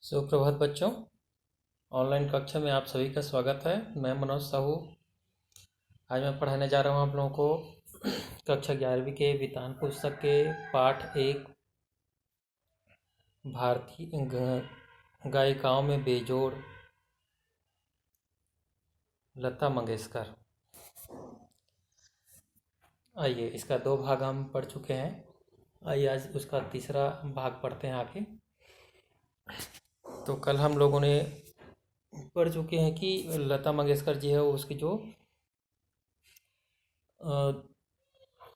सुप्रभात बच्चों। ऑनलाइन कक्षा में आप सभी का स्वागत है। मैं मनोज साहू। आज मैं पढ़ाने जा रहा हूँ आप लोगों को कक्षा 11वीं के विधान पुस्तक के पाठ 1 भारतीय गायिकाओं में बेजोड़ लता मंगेशकर। आइए, इसका 2 भाग हम पढ़ चुके हैं। आइए आज उसका तीसरा भाग पढ़ते हैं आगे। तो कल हम लोगों ने पढ़ चुके हैं कि लता मंगेशकर जी है, उसकी जो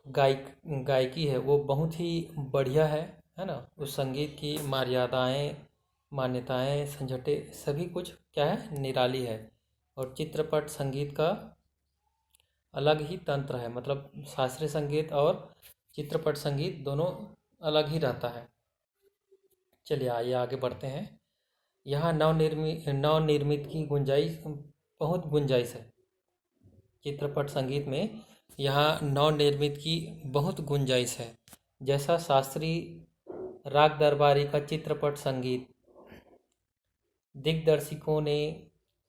गायकी है वो बहुत ही बढ़िया है ना। उस संगीत की मर्यादाएं, मान्यताएं, संझटे सभी कुछ क्या है, निराली है। और चित्रपट संगीत का अलग ही तंत्र है, मतलब शास्त्रीय संगीत और चित्रपट संगीत दोनों अलग ही रहता है। चलिए आइए आगे बढ़ते हैं। यहाँ नवनिर्मित की गुंजाइश, बहुत गुंजाइश है चित्रपट संगीत में। यहाँ नवनिर्मित की बहुत गुंजाइश है। जैसा शास्त्रीय राग दरबारी का चित्रपट संगीत दिग्दर्शकों ने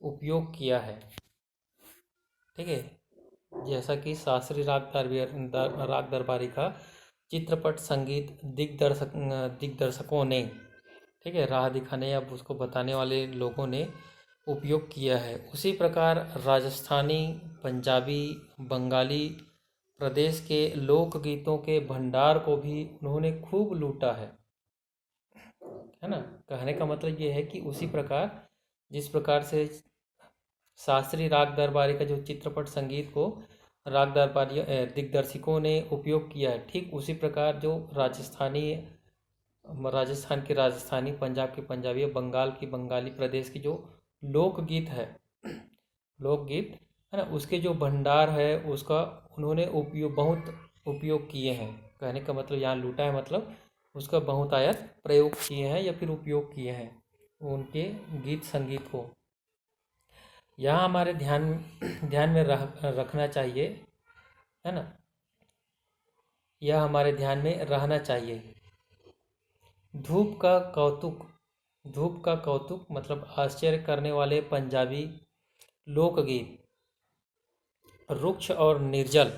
उपयोग किया है, ठीक है। जैसा कि शास्त्रीय राग दरबारी का चित्रपट संगीत दिग्दर्शकों ने, ठीक है, राह दिखाने या उसको बताने वाले लोगों ने उपयोग किया है, उसी प्रकार राजस्थानी, पंजाबी, बंगाली प्रदेश के लोकगीतों के भंडार को भी उन्होंने खूब लूटा है ना। कहने का मतलब ये है कि उसी प्रकार, जिस प्रकार से शास्त्रीय राग दरबारी का जो चित्रपट संगीत को राग दरबारी दिग्दर्शकों ने उपयोग किया है, ठीक उसी प्रकार जो राजस्थान के राजस्थानी, पंजाब के पंजाबी, बंगाल की बंगाली प्रदेश की जो लोकगीत है ना, उसके जो भंडार है उसका उन्होंने बहुत उपयोग किए हैं। कहने का मतलब यहाँ लूटा है, मतलब उसका बहुतायत प्रयोग किए हैं या फिर उपयोग किए हैं उनके गीत संगीत को। यहाँ हमारे ध्यान में रखना चाहिए, है ना, यह हमारे ध्यान में रहना चाहिए। धूप का कौतुक मतलब आश्चर्य करने वाले पंजाबी लोकगीत रुक्ष और निर्जल।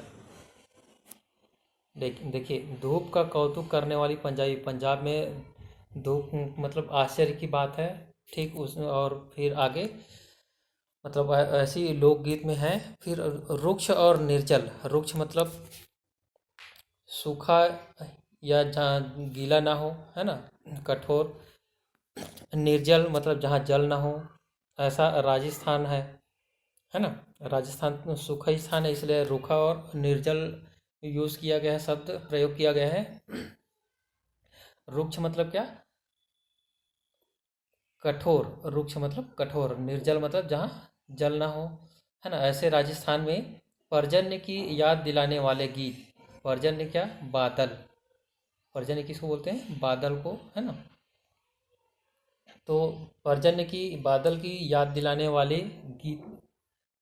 देखिए, धूप का कौतुक करने वाली पंजाब में धूप मतलब आश्चर्य की बात है, ठीक। उस और फिर आगे मतलब ऐसी लोकगीत में है। फिर रुक्ष और निर्जल, रुक्ष मतलब सूखा या जहाँ गीला ना हो, है ना, कठोर। निर्जल मतलब जहाँ जल ना हो, ऐसा राजस्थान है ना। राजस्थान सूखा ही स्थान है, इसलिए रूखा और निर्जल यूज किया गया है, शब्द प्रयोग किया गया है। रुक्ष मतलब क्या, कठोर। रुक्ष मतलब कठोर, निर्जल मतलब जहाँ जल ना हो, है ना। ऐसे राजस्थान में पर्जन्य की याद दिलाने वाले गीत, पर्जन्य क्या, बादल। पर्जन्य किसको बोलते हैं, बादल को, है ना। तो पर्जन्य की, बादल की याद दिलाने वाले गीत,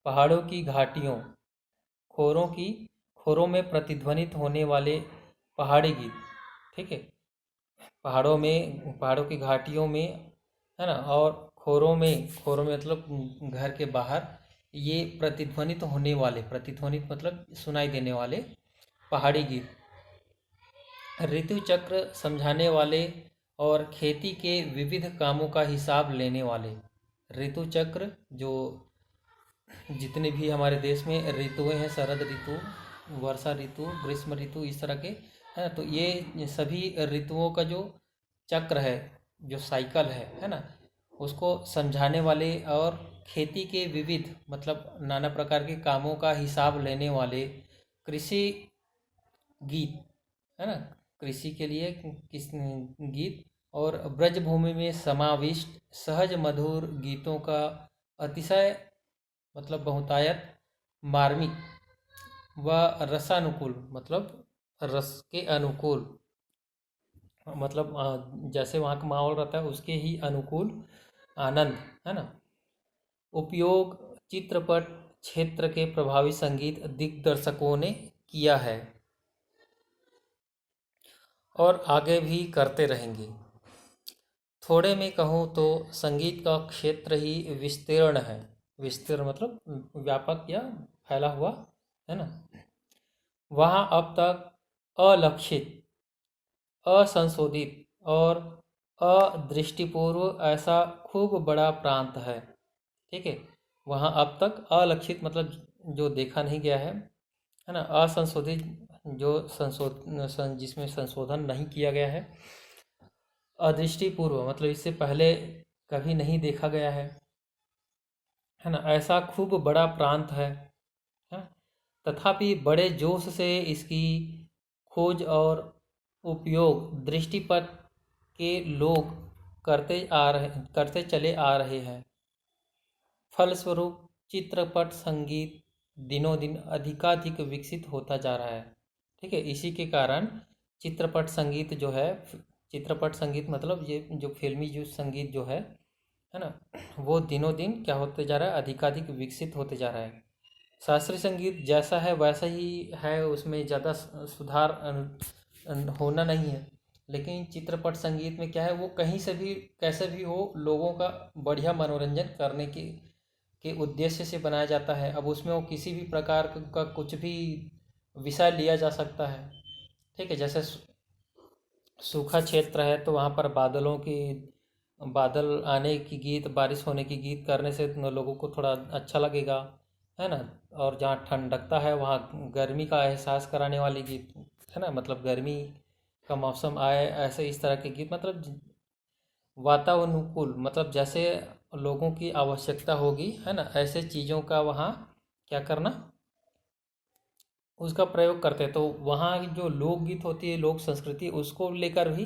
पहाड़ों की घाटियों, खोरों में प्रतिध्वनित होने वाले पहाड़ी गीत, ठीक है। पहाड़ों की घाटियों में, है ना, और खोरों में मतलब घर के बाहर, ये प्रतिध्वनित मतलब सुनाई देने वाले पहाड़ी गीत। ऋतु चक्र समझाने वाले और खेती के विविध कामों का हिसाब लेने वाले। ऋतु चक्र, जो जितने भी हमारे देश में ऋतुएं हैं, शरद ऋतु, वर्षा ऋतु, ग्रीष्म ऋतु, इस तरह के, है ना। तो ये सभी ऋतुओं का जो चक्र है, जो साइकिल है ना, उसको समझाने वाले और खेती के विविध मतलब नाना प्रकार के कामों का हिसाब लेने वाले कृषि गीत, है ना। कृषि के लिए किस गीत, और ब्रजभूमि में समाविष्ट सहज मधुर गीतों का अतिशय मतलब बहुतायत, मार्मिक व रसानुकूल मतलब रस के अनुकूल, मतलब जैसे वहाँ का माहौल रहता है उसके ही अनुकूल आनंद, है ना, उपयोग चित्रपट क्षेत्र के प्रभावी संगीत दिग्दर्शकों ने किया है और आगे भी करते रहेंगे। थोड़े में कहूँ तो संगीत का क्षेत्र ही विस्तीर्ण है। विस्तीर्ण मतलब व्यापक या फैला हुआ, है ना। वहाँ अब तक अलक्षित, असंशोधित और अदृष्टिपूर्व ऐसा खूब बड़ा प्रांत है। ठीक है। वहाँ अब तक अलक्षित मतलब जो देखा नहीं गया है ना। असंशोधित जो जिसमें संशोधन नहीं किया गया है। अदृष्टिपूर्व मतलब इससे पहले कभी नहीं देखा गया है ना। ऐसा खूब बड़ा प्रांत है। तथापि बड़े जोश से इसकी खोज और उपयोग दृष्टिपथ के लोग करते चले आ रहे हैं। फलस्वरूप चित्रपट संगीत दिनों दिन अधिकाधिक विकसित होता जा रहा है। ठीक है। इसी के कारण चित्रपट संगीत जो है, चित्रपट संगीत मतलब ये जो फिल्मी जो संगीत जो है ना, वो दिनों दिन क्या होते जा रहा है, अधिकाधिक विकसित होते जा रहा है। शास्त्रीय संगीत जैसा है वैसा ही है, उसमें ज़्यादा सुधार होना नहीं है। लेकिन चित्रपट संगीत में क्या है, वो कहीं से भी कैसे भी हो लोगों का बढ़िया मनोरंजन करने के उद्देश्य से बनाया जाता है। अब उसमें वो किसी भी प्रकार का कुछ भी विषय लिया जा सकता है। ठीक है। जैसे सूखा क्षेत्र है तो वहाँ पर बादल आने की गीत, बारिश होने की गीत करने से लोगों को थोड़ा अच्छा लगेगा, है ना। और जहाँ ठंडकता है वहाँ गर्मी का एहसास कराने वाले गीत, है ना, मतलब गर्मी का मौसम आए ऐसे इस तरह के गीत, मतलब वातानुकूल, मतलब जैसे लोगों की आवश्यकता होगी, है ना, ऐसे चीज़ों का वहाँ क्या करना, उसका प्रयोग करते हैं। तो वहाँ जो लोकगीत होती है, लोक संस्कृति, उसको लेकर भी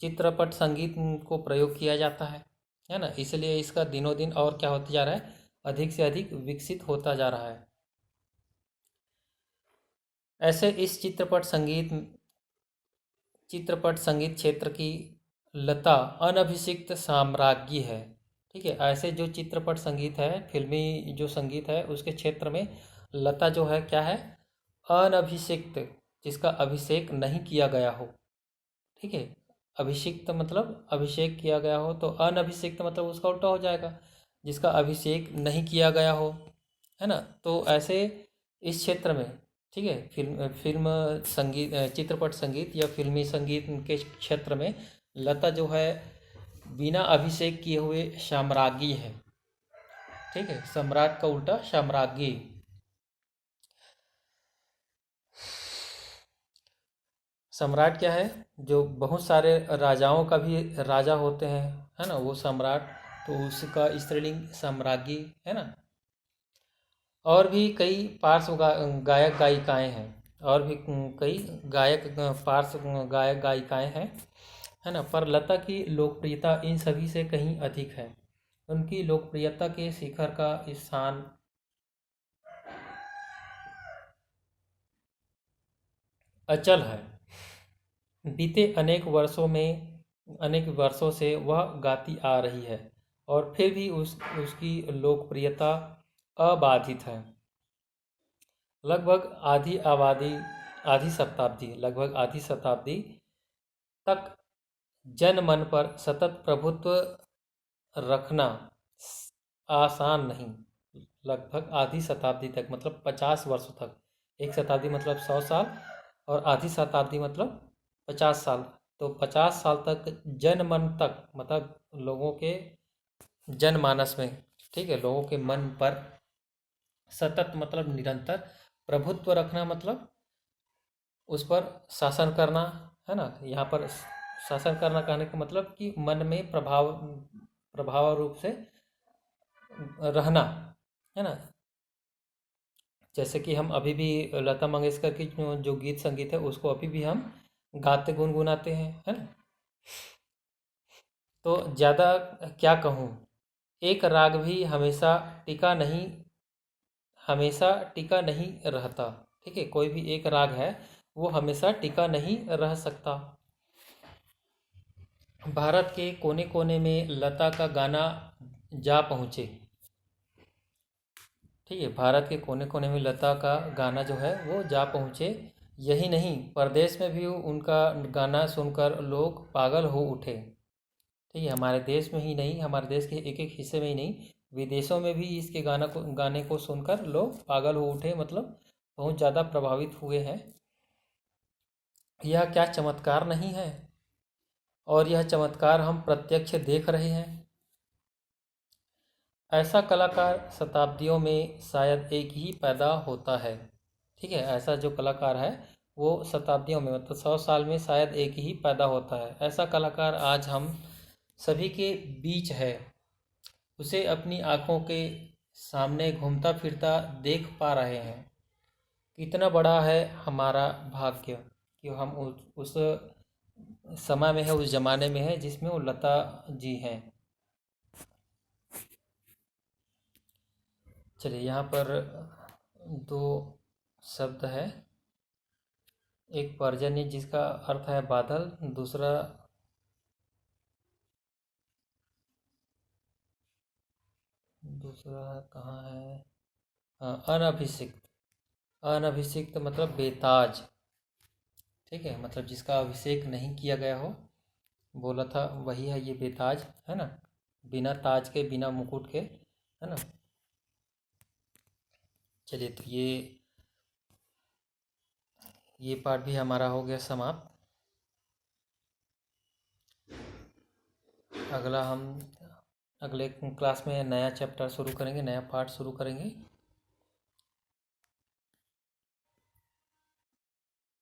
चित्रपट संगीत को प्रयोग किया जाता है ना। इसलिए इसका दिनों दिन और क्या होता जा रहा है, अधिक से अधिक विकसित होता जा रहा है। ऐसे इस चित्रपट संगीत क्षेत्र की लता अनभिषिक्त साम्राज्ञी है। ठीक है। ऐसे जो चित्रपट संगीत है, फिल्मी जो संगीत है, उसके क्षेत्र में लता जो है क्या है, अनभिषिक्त, जिसका अभिषेक नहीं किया गया हो। ठीक है। अभिषिक्त मतलब अभिषेक किया गया हो, तो अनभिषिक्त मतलब उसका उल्टा हो जाएगा, जिसका अभिषेक नहीं किया गया हो, है ना। तो ऐसे इस क्षेत्र में, ठीक है, फिल्म संगीत, चित्रपट संगीत या फिल्मी संगीत के क्षेत्र में लता जो है बिना अभिषेक किए हुए साम्राज्ञी है। ठीक है। सम्राट का उल्टा साम्राज्ञी। सम्राट क्या है, जो बहुत सारे राजाओं का भी राजा होते हैं, है ना, वो सम्राट, तो उसका स्त्रीलिंग साम्राज्ञी, है ना। और भी कई गायक गायिकाएं हैं, और भी कई गायक गायिकाएं हैं, है ना। पर लता की लोकप्रियता इन सभी से कहीं अधिक है। उनकी लोकप्रियता के शिखर का स्थान अचल है। बीते अनेक वर्षों से वह गाती आ रही है, और फिर भी उसकी लोकप्रियता अबाधित है। लगभग आधी शताब्दी तक जनमन पर सतत प्रभुत्व रखना आसान नहीं। लगभग आधी शताब्दी तक मतलब 50 वर्षों तक, एक शताब्दी मतलब 100 साल, और आधी शताब्दी मतलब 50 साल। तो 50 साल तक जनमन तक मतलब लोगों के जनमानस में, ठीक है, लोगों के मन पर सतत मतलब निरंतर प्रभुत्व रखना, मतलब उस पर शासन करना, है ना। यहाँ पर शासन करना कहने का मतलब कि मन में प्रभाव रूप से रहना, है ना। जैसे कि हम अभी भी लता मंगेशकर की जो गीत संगीत है उसको अभी भी हम गाते गुनगुनाते हैं, है ना। तो ज़्यादा क्या कहूँ, एक राग भी हमेशा टिका नहीं रहता। ठीक है। कोई भी एक राग है वो हमेशा टिका नहीं रह सकता। भारत के कोने कोने में लता का गाना जा पहुँचे। ठीक है। भारत के कोने कोने में लता का गाना जो है वो जा पहुँचे। यही नहीं, परदेश में भी उनका गाना सुनकर लोग पागल हो उठे। ठीक है, हमारे देश में ही नहीं, हमारे देश के एक एक हिस्से में ही नहीं, विदेशों में भी इसके गाने को सुनकर लोग पागल हो उठे, मतलब बहुत ज़्यादा प्रभावित हुए हैं। यह क्या चमत्कार नहीं है, और यह चमत्कार हम प्रत्यक्ष देख रहे हैं। ऐसा कलाकार शताब्दियों में शायद एक ही पैदा होता है। ठीक है, ऐसा जो कलाकार है वो शताब्दियों में, मतलब 100 साल में शायद एक ही पैदा होता है। ऐसा कलाकार आज हम सभी के बीच है। उसे अपनी आँखों के सामने घूमता फिरता देख पा रहे हैं। कितना बड़ा है हमारा भाग्य कि हम उस समय में है, उस जमाने में है जिसमें वो लता जी हैं। चलिए, यहाँ पर दो शब्द है, एक पर्जन्य जिसका अर्थ है बादल, दूसरा दूसरा कहाँ है, हाँ, अनभिषिक्त। अनभिषिक्त मतलब बेताज। ठीक है, मतलब जिसका अभिषेक नहीं किया गया हो, बोला था वही है ये बेताज, है ना, बिना ताज के, बिना मुकुट के, है ना। चलिए, तो ये पार्ट भी हमारा हो गया समाप्त। अगला हम अगले क्लास में नया चैप्टर शुरू करेंगे, नया पार्ट शुरू करेंगे।